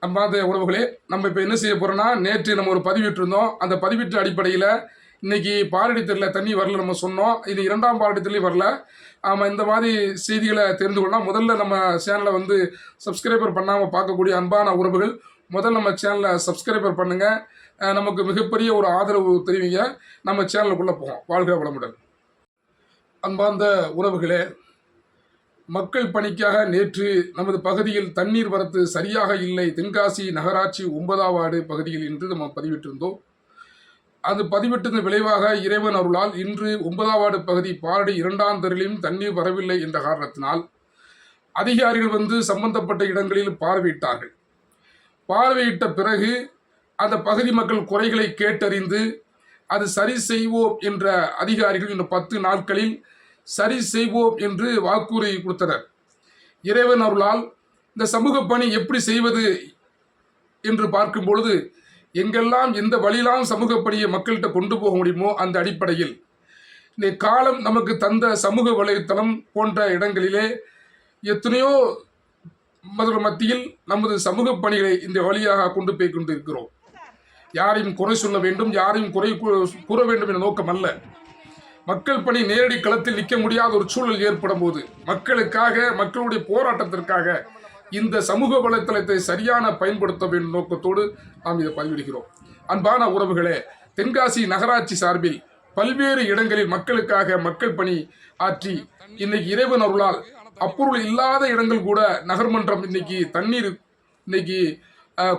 அன்பார்ந்த உறவுகளே, நம்ம இப்போ என்ன செய்ய போகிறோம்னா, நேற்று நம்ம ஒரு பதிவிட்டிருந்தோம். அந்த பதிவிட்ட அடிப்படையில் இன்னைக்கு பாலடி தெருல தண்ணி வரல நம்ம சொன்னோம். இது 2ஆம் பாலடி தெருலையும் வரல. ஆமாம், இந்த மாதிரி செய்திகளை தெரிந்து கொள்ளலாம். முதல்ல நம்ம சேனலை வந்து சப்ஸ்கிரைபர் பண்ணாமல் பார்க்கக்கூடிய அன்பான உறவுகள் முதல்ல நம்ம சேனலை சப்ஸ்கிரைபர் பண்ணுங்கள். நமக்கு மிகப்பெரிய ஒரு ஆதரவு தெரிவிங்க. நம்ம சேனலுக்குள்ளே போவோம். வாழ்க வளமுடன். அன்பார்ந்த உறவுகளே, மக்கள் பணிக்காக நேற்று நமது பகுதியில் தண்ணீர் வரத்து சரியாக இல்லை. தென்காசி நகராட்சி 9ஆம் வார்டு பகுதியில் இன்று நம்ம பதிவிட்டிருந்தோம். அது பதிவிட்டதன் விளைவாக இறைவன் அருளால் இன்று 9ஆம் வார்டு பகுதி பாலடி 2ஆம் தெருவிலும் தண்ணீர் வரவில்லை என்ற காரணத்தினால் அதிகாரிகள் வந்து சம்பந்தப்பட்ட இடங்களில் பார்வையிட்டார்கள். பார்வையிட்ட பிறகு அந்த பகுதி மக்கள் குறைகளை கேட்டறிந்து அது சரி செய்வோம் என்ற அதிகாரிகள் இந்த 10 நாட்களில் சரி செய்வோம் என்று வாக்குறுதி கொடுத்தனர். இறைவன் அருளால் இந்த சமூக பணி எப்படி செய்வது என்று பார்க்கும் பொழுது எங்கெல்லாம் எந்த வழியெல்லாம் சமூக பணியை மக்கள்கிட்ட கொண்டு போக முடியுமோ அந்த அடிப்படையில் இந்த காலம் நமக்கு தந்த சமூக வலைத்தளம் போன்ற இடங்களிலே எத்தனையோ மத்தியில் நமது சமூக பணிகளை இந்த வழியாக கொண்டு போய் கொண்டிருக்கிறோம். யாரையும் குறை சொல்ல வேண்டும், யாரையும் குறை கூற வேண்டும் என்ற நோக்கம் அல்ல. மக்கள் பணி நேரடி களத்தில் நிற்க முடியாத ஒரு சூழல் ஏற்படும் போது மக்களுக்காக, மக்களுடைய போராட்டத்திற்காக இந்த சமூக வலைத்தளத்தை சரியான பயன்படுத்த வேண்டும் நோக்கத்தோடு நாம் இதை பதிவிடுகிறோம். அன்பான உறவுகளே, தென்காசி நகராட்சி சார்பில் பல்வேறு இடங்களில் மக்களுக்காக மக்கள் பணி ஆற்றி இன்னைக்கு இறைவன் அருளால் அப்பொருள் இல்லாத இடங்கள் கூட நகர்மன்றம் இன்னைக்கு தண்ணீர் இன்னைக்கு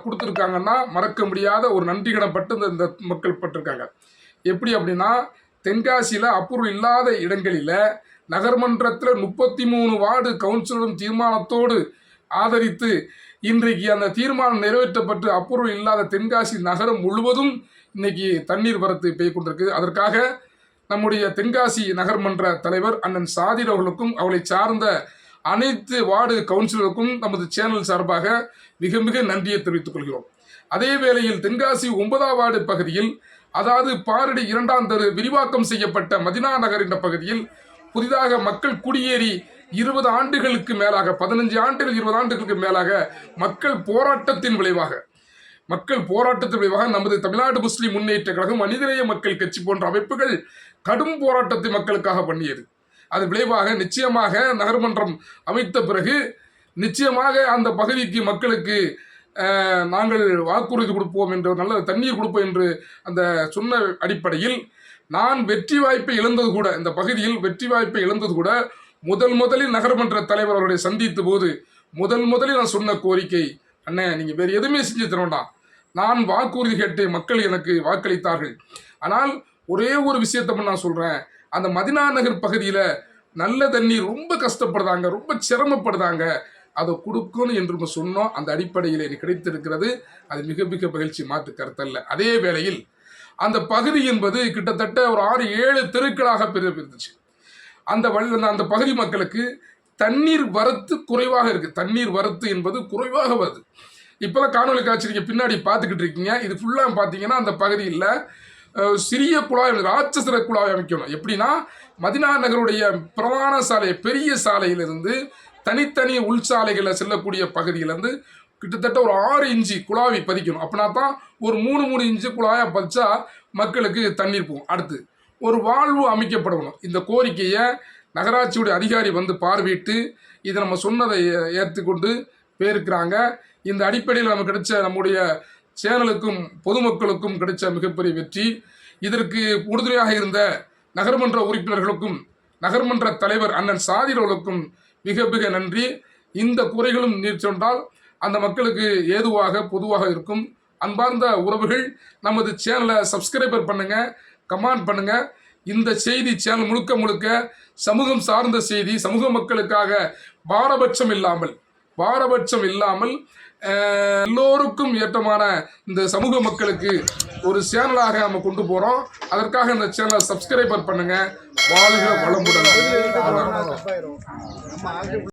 கொடுத்துருக்காங்கன்னா மறக்க முடியாத ஒரு நன்றி கடன்பட்டு இந்த மக்கள் பட்டிருக்காங்க. எப்படி அப்படின்னா, தென்காசியில் அப்பொருள் இல்லாத இடங்களில் நகர்மன்றத்தில் 33 வார்டு கவுன்சிலரும் தீர்மானத்தோடு ஆதரித்து இன்றைக்கு அந்த தீர்மானம் நிறைவேற்றப்பட்டு அப்பொருள் இல்லாத தென்காசி நகரம் முழுவதும் இன்னைக்கு தண்ணீர் வரத்து பெய்து கொண்டிருக்கு. அதற்காக நம்முடைய தென்காசி நகர்மன்ற தலைவர் அண்ணன் சாதிர் அவர்களுக்கும் அவளை சார்ந்த அனைத்து வார்டு கவுன்சிலருக்கும் நமது சேனல் சார்பாக மிக மிக நன்றியை தெரிவித்துக் கொள்கிறோம். அதே வேளையில் தென்காசி 9ஆம் வார்டு பகுதியில், அதாவது பாரடி 2ஆம் தெரு விரிவாக்கம் செய்யப்பட்ட மதினா நகர் என்ற பகுதியில் புதிதாக மக்கள் குடியேறி 20 ஆண்டுகளுக்கு மேலாக, 15 ஆண்டுகள் 20 ஆண்டுகளுக்கு மேலாக மக்கள் போராட்டத்தின் விளைவாக நமது தமிழ்நாடு முஸ்லிம் முன்னேற்ற கழகம், மனிதநேய மக்கள் கட்சி போன்ற அமைப்புகள் கடும் போராட்டத்தை மக்களுக்காக பண்ணியது. அது விளைவாக நிச்சயமாக நகர்மன்றம் அமைத்த பிறகு நிச்சயமாக அந்த பகுதிக்கு மக்களுக்கு நாங்கள் வாக்குறுதி கொடுப்போம் என்று, நல்ல தண்ணீர் கொடுப்போம் என்று அந்த சொன்ன அடிப்படையில் நான் வெற்றி வாய்ப்பை இழந்தது கூட, இந்த பகுதியில் வெற்றி வாய்ப்பை இழந்தது கூட முதலில் நகர்மன்ற தலைவர் அவர்களை சந்தித்த போது முதலில் நான் சொன்ன கோரிக்கை, அண்ணே நீங்கள் வேறு எதுவுமே செஞ்சு தர வேண்டாம், நான் வாக்குறுதி கேட்டு மக்கள் எனக்கு வாக்களித்தார்கள். ஆனால் ஒரே ஒரு விஷயத்தை நான் சொல்கிறேன், அந்த மதினா நகர் பகுதியில் நல்ல தண்ணீர் ரொம்ப கஷ்டப்படுறாங்க, ரொம்ப சிரமப்படுறாங்க, அதை கொடுக்கணும் என்று சொன்னோம். அந்த அடிப்படையில் எனக்கு கிடைத்திருக்கிறது. அது மிக மிக மகிழ்ச்சி, மாற்று கருத்தல்ல. அதே வேளையில் அந்த பகுதி என்பது கிட்டத்தட்ட ஒரு 6-7 தெருக்களாக பிரிந்துச்சு. அந்த பகுதி மக்களுக்கு தண்ணீர் வரத்து குறைவாக இருக்கு. தண்ணீர் வரத்து என்பது குறைவாக வருது. இப்போதான் காணொலி காட்சி நீங்கள் பின்னாடி பார்த்துக்கிட்டு இருக்கீங்க. இது ஃபுல்லாக பார்த்தீங்கன்னா அந்த பகுதியில் சிறிய குழாய், ராட்சசர குழாய் அமைக்கணும். எப்படின்னா, மதினா நகருடைய பிரதான சாலை, பெரிய சாலையிலிருந்து தனித்தனி உள்சாலைகளில் செல்லக்கூடிய பகுதியிலேருந்து கிட்டத்தட்ட ஒரு 6 இன்ச்சு குழாவை பதிக்கணும். அப்படின்னா தான் ஒரு 3 இன்ச்சு குழாயாக பதிச்சா மக்களுக்கு தண்ணீர் போகும். அடுத்து ஒரு வாழ்வு அமைக்கப்படணும். இந்த கோரிக்கையை நகராட்சியுடைய அதிகாரி வந்து பார்வையிட்டு இதை நம்ம சொன்னதை ஏற்றுக்கொண்டு போயிருக்கிறாங்க. இந்த அடிப்படையில் நமக்கு கிடைச்ச நம்முடைய சேனலுக்கும் பொதுமக்களுக்கும் கிடைச்ச மிகப்பெரிய வெற்றி. இதற்கு உறுதுணையாக இருந்த நகர்மன்ற உறுப்பினர்களுக்கும் நகர்மன்ற தலைவர் அண்ணன் சாதிர் அவர்களுக்கும் மிக மிக நன்றி. இந்த குறைகளும் நீர் சொன்னால் அந்த மக்களுக்கு ஏதுவாக பொதுவாக இருக்கும். அன்பார்ந்த உறவுகள், நமது சேனலை சப்ஸ்கிரைபர் பண்ணுங்க, கமெண்ட் பண்ணுங்க. இந்த செய்தி சேனல் முழுக்க சமூகம் சார்ந்த செய்தி, சமூக மக்களுக்காக பாரபட்சம் இல்லாமல் எல்லோருக்கும் ஏற்றமான இந்த சமூக மக்களுக்கு ஒரு சேனலாக நம்ம கொண்டு போகிறோம். அதற்காக இந்த சேனலை சப்ஸ்கிரைபர் பண்ணுங்க. வாழ்க வளமுடன்.